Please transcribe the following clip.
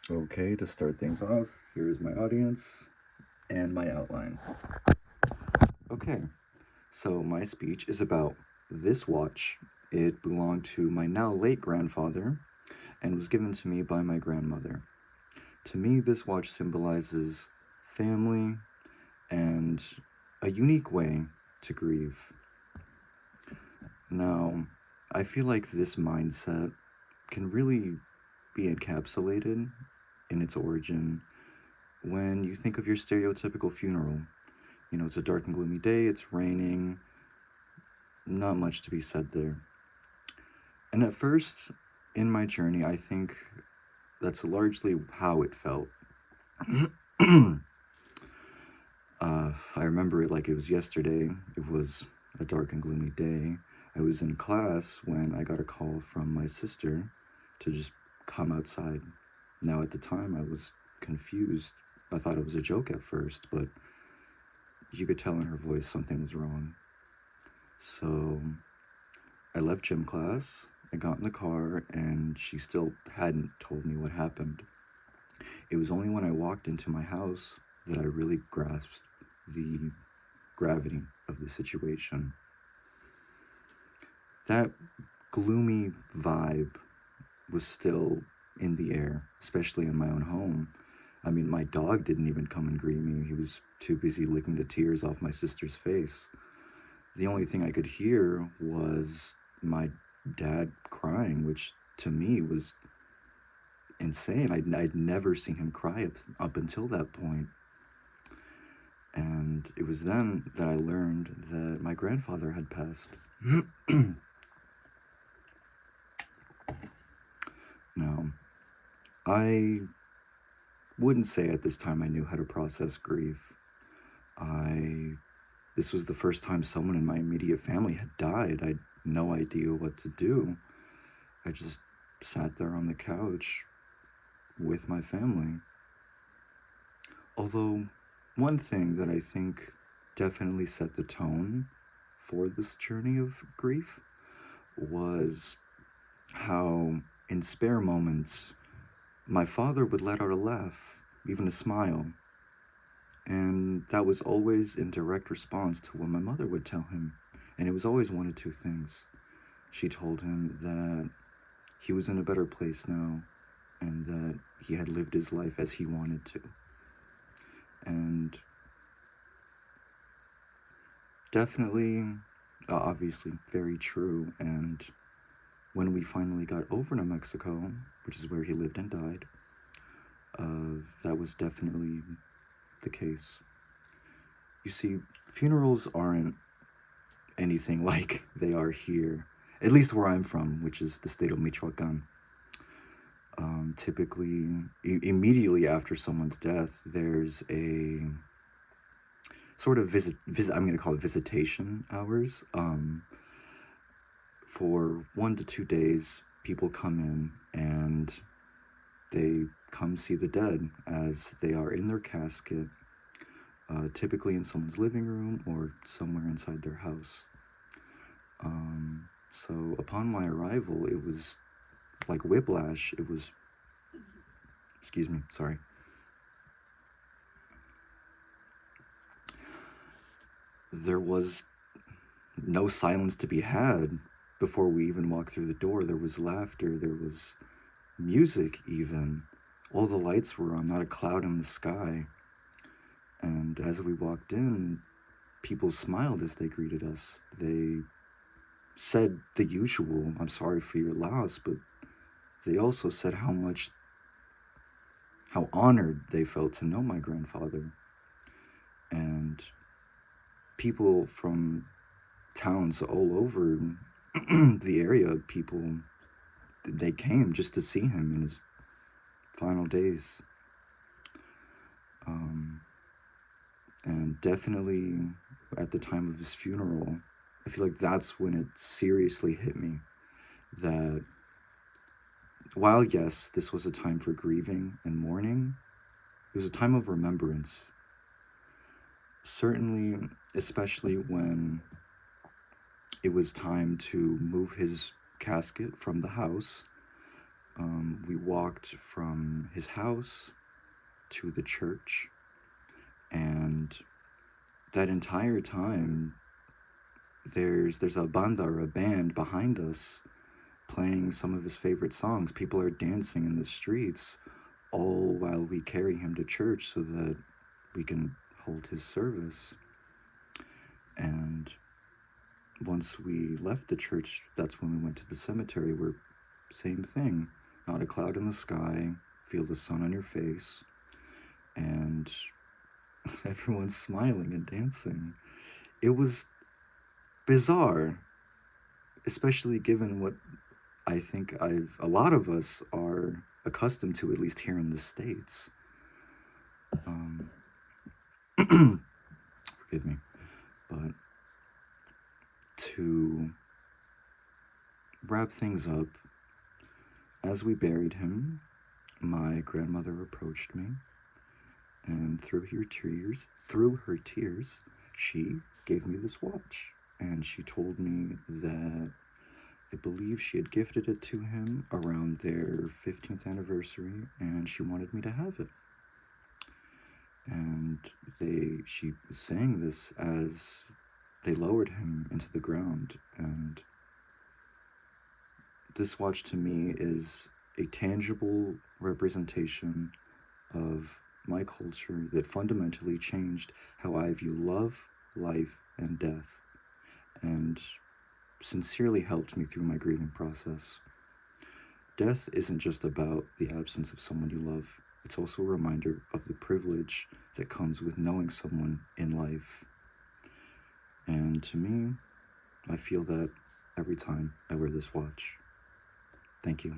Okay, to start things off, here's my audience and my outline. Okay, so my speech is about this watch. It belonged to my now late grandfather and was given to me by my grandmother. To me, this watch symbolizes family and a unique way to grieve. Now, I feel like this mindset can really be encapsulated in its origin when you think of your stereotypical funeral. You know, it's a dark and gloomy day, it's raining, not much to be said there. And at first, in my journey, I think that's largely how it felt. I remember it like it was yesterday. It was a dark and gloomy day. I was in class when I got a call from my sister to just come outside. Now, at the time, I was confused. I thought it was a joke at first, but you could tell in her voice something was wrong. So I left gym class, I got in the car, and she still hadn't told me what happened. It was only when I walked into my house that I really grasped the gravity of the situation. That gloomy vibe was still in the air, especially in my own home. I mean, my dog didn't even come and greet me. He was too busy licking the tears off my sister's face. The only thing I could hear was my dad crying, which to me was insane. I'd never seen him cry up until that point. And it was then that I learned that my grandfather had passed. Now, I wouldn't say at this time I knew how to process grief. I This was the first time someone in my immediate family had died. I had no idea what to do. I just sat there on the couch with my family. Although, one thing that I think definitely set the tone for this journey of grief was how, in spare moments, my father would let out a laugh, even a smile. And that was always in direct response to what my mother would tell him. And it was always one of two things. She told him that he was in a better place now and that he had lived his life as he wanted to. And definitely, obviously, very true. And when we finally got over to Mexico, which is where he lived and died, that was definitely the case. You see, funerals aren't anything like they are here, at least where I'm from, which is the state of Michoacan. Typically, immediately after someone's death, there's a sort of I'm going to call it visitation hours. For 1 to 2 days, people come in and they come see the dead as they are in their casket, typically in someone's living room or somewhere inside their house. So upon my arrival, it was like whiplash. It was, excuse me, sorry. There was no silence to be had before we even walked through the door. There was laughter, there was music, even. All the lights were on, not a cloud in the sky. And as we walked in, people smiled as they greeted us. They said the usual, "I'm sorry for your loss," but they also said how honored they felt to know my grandfather. And people from towns all over the area, they came just to see him in his final days. And definitely at the time of his funeral, I feel like that's when it seriously hit me that while, yes, this was a time for grieving and mourning, it was a time of remembrance. Certainly, especially when it was time to move his casket from the house. We walked from his house to the church, and that entire time, there's a banda or a band behind us playing some of his favorite songs. People are dancing in the streets, all while we carry him to church so that we can hold his service. And once we left the church, that's when we went to the cemetery, where same thing, not a cloud in the sky, feel the sun on your face, and everyone's smiling and dancing. It was bizarre, especially given what I think a lot of us are accustomed to, at least here in the States. Um, Forgive me, but to wrap things up, as we buried him, my grandmother approached me, and through her tears, she gave me this watch, and she told me that I believe she had gifted it to him around their 15th anniversary, and she wanted me to have it. And she was saying this as they lowered him into the ground, and this watch to me is a tangible representation of my culture that fundamentally changed how I view love, life, and death, and sincerely helped me through my grieving process. Death isn't just about the absence of someone you love, it's also a reminder of the privilege that comes with knowing someone in life. And to me, I feel that every time I wear this watch. Thank you.